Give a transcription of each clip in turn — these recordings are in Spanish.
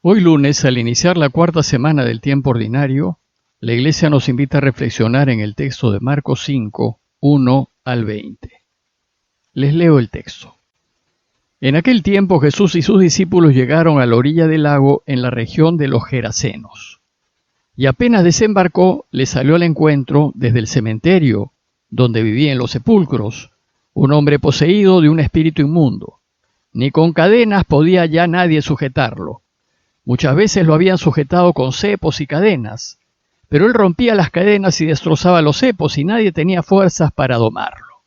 Hoy lunes, al iniciar la cuarta semana del tiempo ordinario, la Iglesia nos invita a reflexionar en el texto de Marcos 5, 1 al 20. Les leo el texto. En aquel tiempo Jesús y sus discípulos llegaron a la orilla del lago en la región de los Gerasenos. Y apenas desembarcó, le salió al encuentro desde el cementerio, donde vivían los sepulcros, un hombre poseído de un espíritu inmundo. Ni con cadenas podía ya nadie sujetarlo. Muchas veces lo habían sujetado con cepos y cadenas, pero él rompía las cadenas y destrozaba los cepos y nadie tenía fuerzas para domarlo.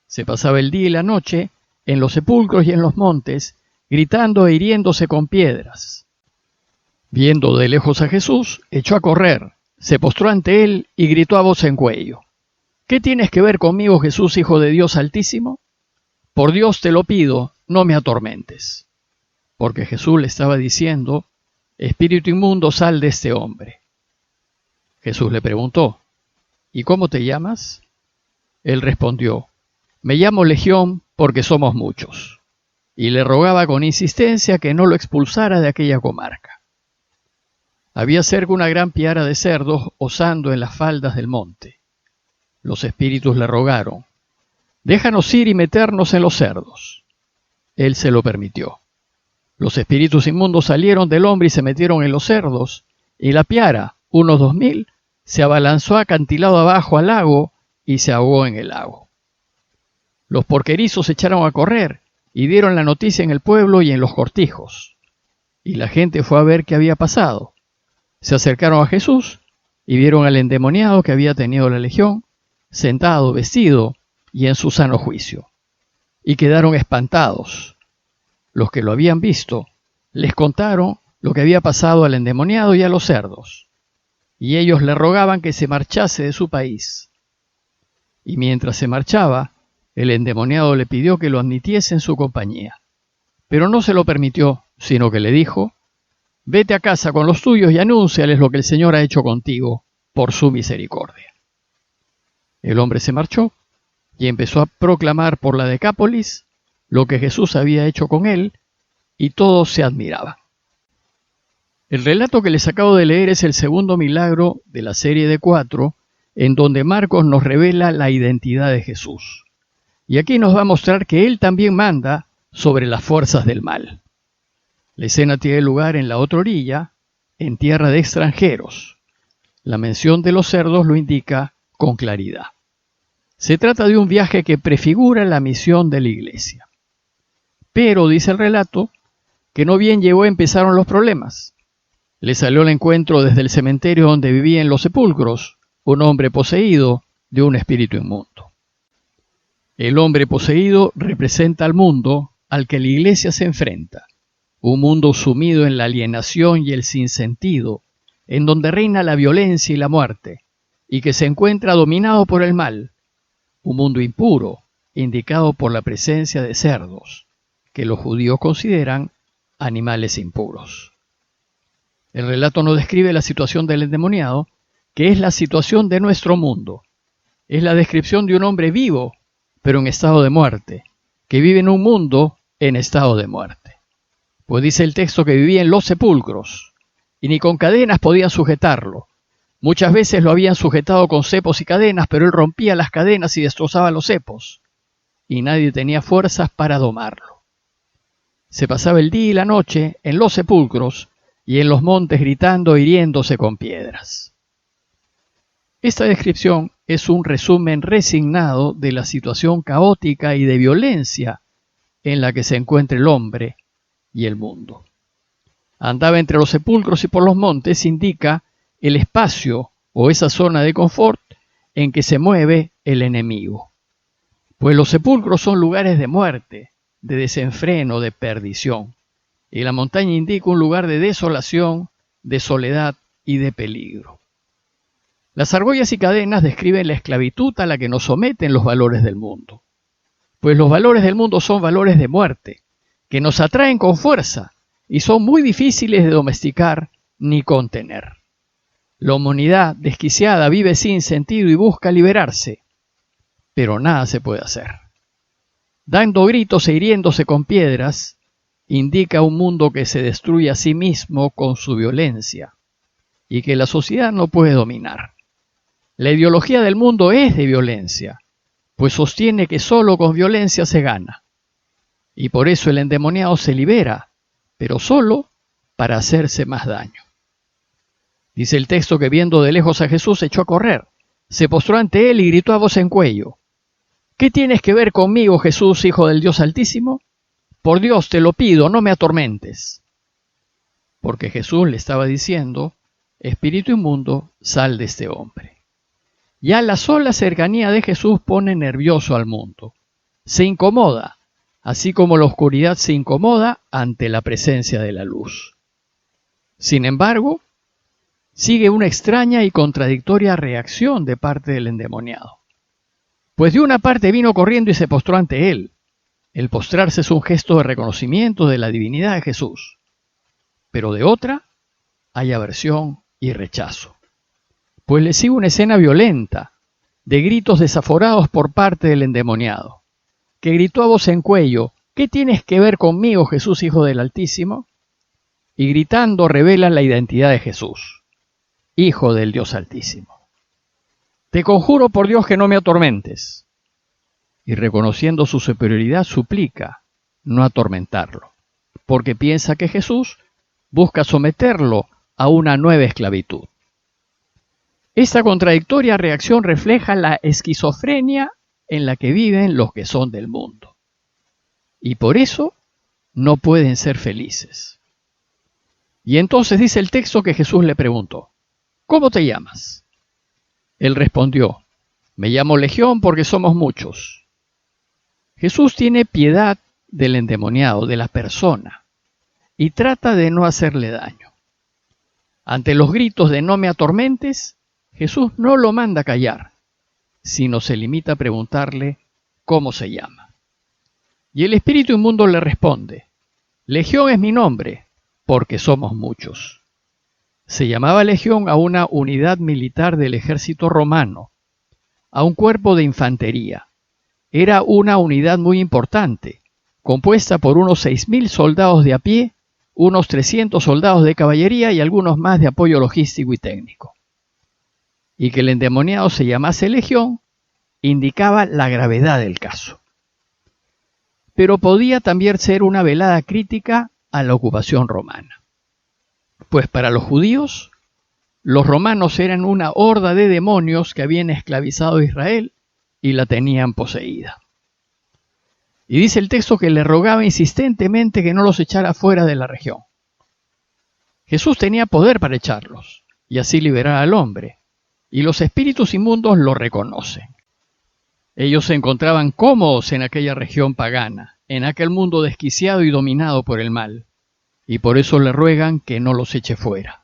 Se pasaba el día y la noche en los sepulcros y en los montes, gritando e hiriéndose con piedras. Viendo de lejos a Jesús, echó a correr, se postró ante él y gritó a voz en cuello: ¿Qué tienes que ver conmigo, Jesús, Hijo de Dios Altísimo? Por Dios te lo pido, no me atormentes. Porque Jesús le estaba diciendo: Espíritu inmundo, sal de este hombre. Jesús le preguntó: ¿Y cómo te llamas? Él respondió: Me llamo Legión porque somos muchos. Y le rogaba con insistencia que no lo expulsara de aquella comarca. Había cerca una gran piara de cerdos osando en las faldas del monte. Los espíritus le rogaron: Déjanos ir y meternos en los cerdos. Él se lo permitió. Los espíritus inmundos salieron del hombre y se metieron en los cerdos, y la piara, unos 2000, se abalanzó acantilado abajo al lago y se ahogó en el lago. Los porquerizos se echaron a correr y dieron la noticia en el pueblo y en los cortijos. Y la gente fue a ver qué había pasado. Se acercaron a Jesús y vieron al endemoniado que había tenido la legión, sentado, vestido y en su sano juicio. Y quedaron espantados. Los que lo habían visto les contaron lo que había pasado al endemoniado y a los cerdos, y ellos le rogaban que se marchase de su país. Y mientras se marchaba, el endemoniado le pidió que lo admitiese en su compañía, pero no se lo permitió, sino que le dijo: Vete a casa con los tuyos y anúnciales lo que el Señor ha hecho contigo por su misericordia. El hombre se marchó y empezó a proclamar por la Decápolis lo que Jesús había hecho con él, y todos se admiraban. El relato que les acabo de leer es el segundo milagro de la serie de 4, en donde Marcos nos revela la identidad de Jesús. Y aquí nos va a mostrar que él también manda sobre las fuerzas del mal. La escena tiene lugar en la otra orilla, en tierra de extranjeros. La mención de los cerdos lo indica con claridad. Se trata de un viaje que prefigura la misión de la iglesia. Pero, dice el relato, que no bien llegó empezaron los problemas. Le salió al encuentro desde el cementerio donde vivía en los sepulcros un hombre poseído de un espíritu inmundo. El hombre poseído representa al mundo al que la iglesia se enfrenta, un mundo sumido en la alienación y el sinsentido, en donde reina la violencia y la muerte, y que se encuentra dominado por el mal, un mundo impuro, indicado por la presencia de cerdos, que los judíos consideran animales impuros. El relato no describe la situación del endemoniado, que es la situación de nuestro mundo. Es la descripción de un hombre vivo, pero en estado de muerte, que vive en un mundo en estado de muerte. Pues dice el texto que vivía en los sepulcros, y ni con cadenas podían sujetarlo. Muchas veces lo habían sujetado con cepos y cadenas, pero él rompía las cadenas y destrozaba los cepos, y nadie tenía fuerzas para domarlo. Se pasaba el día y la noche en los sepulcros y en los montes gritando e hiriéndose con piedras. Esta descripción es un resumen resignado de la situación caótica y de violencia en la que se encuentra el hombre y el mundo. Andaba entre los sepulcros y por los montes indica el espacio o esa zona de confort en que se mueve el enemigo. Pues los sepulcros son lugares de muerte, de desenfreno, de perdición. Y la montaña indica un lugar de desolación, de soledad y de peligro. Las argollas y cadenas describen la esclavitud a la que nos someten los valores del mundo. Pues los valores del mundo son valores de muerte, que nos atraen con fuerza y son muy difíciles de domesticar ni contener. La humanidad desquiciada vive sin sentido y busca liberarse, pero nada se puede hacer. Dando gritos e hiriéndose con piedras, indica un mundo que se destruye a sí mismo con su violencia y que la sociedad no puede dominar. La ideología del mundo es de violencia, pues sostiene que solo con violencia se gana. Y por eso el endemoniado se libera, pero solo para hacerse más daño. Dice el texto que viendo de lejos a Jesús echó a correr, se postró ante él y gritó a voz en cuello: ¿Qué tienes que ver conmigo, Jesús, Hijo del Dios Altísimo? Por Dios te lo pido, no me atormentes. Porque Jesús le estaba diciendo: espíritu inmundo, sal de este hombre. Ya la sola cercanía de Jesús pone nervioso al mundo. Se incomoda, así como la oscuridad se incomoda ante la presencia de la luz. Sin embargo, sigue una extraña y contradictoria reacción de parte del endemoniado. Pues de una parte vino corriendo y se postró ante él. El postrarse es un gesto de reconocimiento de la divinidad de Jesús. Pero de otra, hay aversión y rechazo. Pues le sigue una escena violenta, de gritos desaforados por parte del endemoniado, que gritó a voz en cuello: ¿qué tienes que ver conmigo, Jesús, Hijo del Altísimo? Y gritando revela la identidad de Jesús, Hijo del Dios Altísimo. Te conjuro por Dios que no me atormentes. Y reconociendo su superioridad suplica no atormentarlo, porque piensa que Jesús busca someterlo a una nueva esclavitud. Esta contradictoria reacción refleja la esquizofrenia en la que viven los que son del mundo. Y por eso no pueden ser felices. Y entonces dice el texto que Jesús le preguntó: ¿cómo te llamas? Él respondió: me llamo Legión porque somos muchos. Jesús tiene piedad del endemoniado, de la persona, y trata de no hacerle daño. Ante los gritos de no me atormentes, Jesús no lo manda callar, sino se limita a preguntarle cómo se llama. Y el espíritu inmundo le responde: Legión es mi nombre, porque somos muchos. Se llamaba Legión a una unidad militar del ejército romano, a un cuerpo de infantería. Era una unidad muy importante, compuesta por unos 6.000 soldados de a pie, unos 300 soldados de caballería y algunos más de apoyo logístico y técnico. Y que el endemoniado se llamase Legión indicaba la gravedad del caso. Pero podía también ser una velada crítica a la ocupación romana. Pues para los judíos, los romanos eran una horda de demonios que habían esclavizado a Israel y la tenían poseída. Y dice el texto que le rogaba insistentemente que no los echara fuera de la región. Jesús tenía poder para echarlos y así liberar al hombre, y los espíritus inmundos lo reconocen. Ellos se encontraban cómodos en aquella región pagana, en aquel mundo desquiciado y dominado por el mal, y por eso le ruegan que no los eche fuera.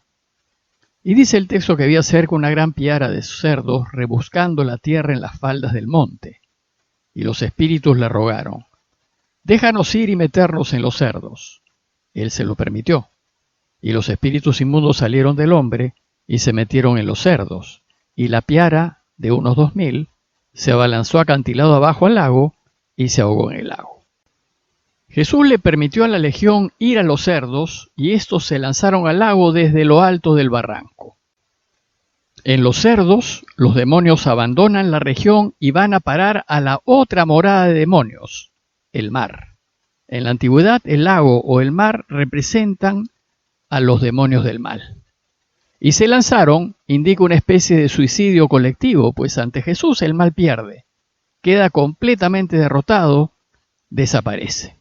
Y dice el texto que había cerca una gran piara de cerdos rebuscando la tierra en las faldas del monte, y los espíritus le rogaron: déjanos ir y meternos en los cerdos. Él se lo permitió, y los espíritus inmundos salieron del hombre y se metieron en los cerdos, y la piara, de unos 2.000, se abalanzó acantilado abajo al lago y se ahogó en el lago. Jesús le permitió a la legión ir a los cerdos y estos se lanzaron al lago desde lo alto del barranco. En los cerdos, los demonios abandonan la región y van a parar a la otra morada de demonios, el mar. En la antigüedad, el lago o el mar representan a los demonios del mal. Y se lanzaron indica una especie de suicidio colectivo, pues ante Jesús el mal pierde, queda completamente derrotado, desaparece.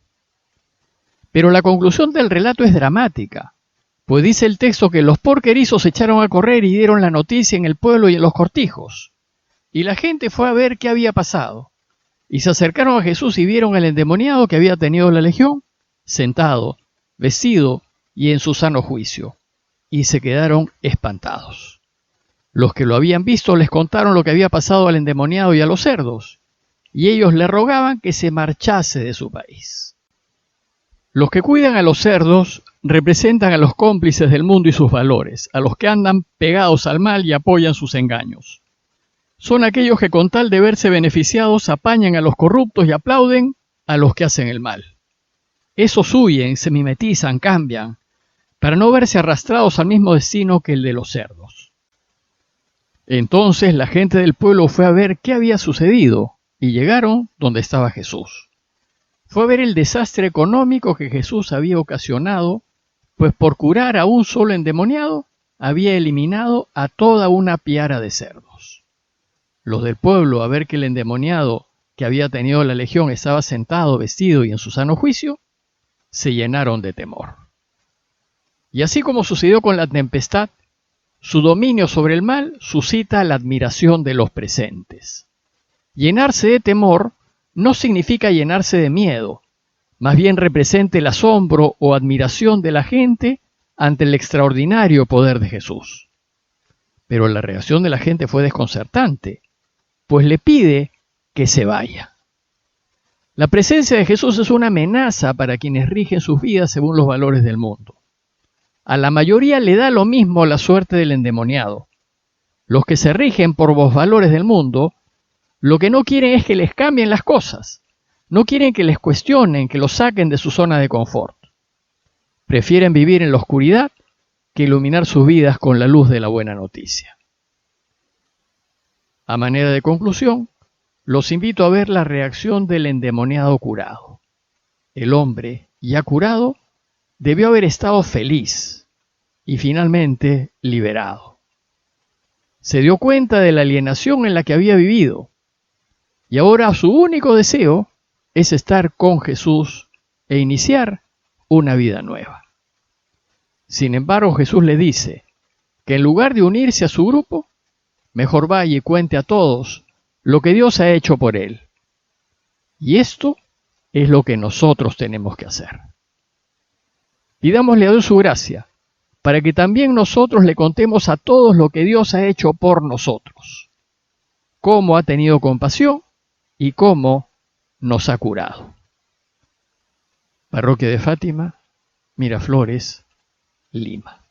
Pero la conclusión del relato es dramática, pues dice el texto que los porquerizos se echaron a correr y dieron la noticia en el pueblo y en los cortijos. Y la gente fue a ver qué había pasado. Y se acercaron a Jesús y vieron al endemoniado que había tenido la legión, sentado, vestido y en su sano juicio. Y se quedaron espantados. Los que lo habían visto les contaron lo que había pasado al endemoniado y a los cerdos, y ellos le rogaban que se marchase de su país. Los que cuidan a los cerdos representan a los cómplices del mundo y sus valores, a los que andan pegados al mal y apoyan sus engaños. Son aquellos que con tal de verse beneficiados apañan a los corruptos y aplauden a los que hacen el mal. Esos huyen, se mimetizan, cambian, para no verse arrastrados al mismo destino que el de los cerdos. Entonces la gente del pueblo fue a ver qué había sucedido y llegaron donde estaba Jesús. Fue a ver el desastre económico que Jesús había ocasionado, pues por curar a un solo endemoniado había eliminado a toda una piara de cerdos. Los del pueblo, a ver que el endemoniado que había tenido la legión estaba sentado, vestido y en su sano juicio, se llenaron de temor. Y así como sucedió con la tempestad, su dominio sobre el mal suscita la admiración de los presentes. Llenarse de temor no significa llenarse de miedo, más bien representa el asombro o admiración de la gente ante el extraordinario poder de Jesús. Pero la reacción de la gente fue desconcertante, pues le pide que se vaya. La presencia de Jesús es una amenaza para quienes rigen sus vidas según los valores del mundo. A la mayoría le da lo mismo la suerte del endemoniado. Los que se rigen por los valores del mundo, lo que no quieren es que les cambien las cosas. No quieren que les cuestionen, que los saquen de su zona de confort. Prefieren vivir en la oscuridad que iluminar sus vidas con la luz de la buena noticia. A manera de conclusión, los invito a ver la reacción del endemoniado curado. El hombre, ya curado, debió haber estado feliz y finalmente liberado. Se dio cuenta de la alienación en la que había vivido y ahora su único deseo es estar con Jesús e iniciar una vida nueva. Sin embargo, Jesús le dice que en lugar de unirse a su grupo, mejor vaya y cuente a todos lo que Dios ha hecho por él. Y esto es lo que nosotros tenemos que hacer. Pidámosle a Dios su gracia, para que también nosotros le contemos a todos lo que Dios ha hecho por nosotros, cómo ha tenido compasión y cómo nos ha curado. Parroquia de Fátima, Miraflores, Lima.